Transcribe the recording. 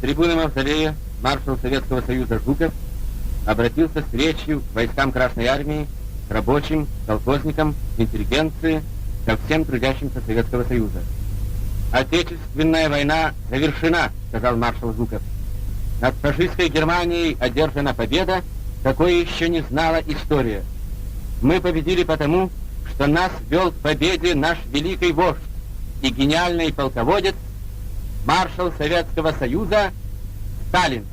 Трибуны Мавзолея маршал Советского Союза Жуков обратился с речью к войскам Красной Армии, к рабочим, колхозникам, интеллигенции, ко всем трудящимся Советского Союза. «Отечественная война завершена», — сказал маршал Жуков. «Над фашистской Германией одержана победа, какой еще не знала история. Мы победили потому, что нас вел к победе наш великий вождь и гениальный полководец, маршал Советского Союза Сталин».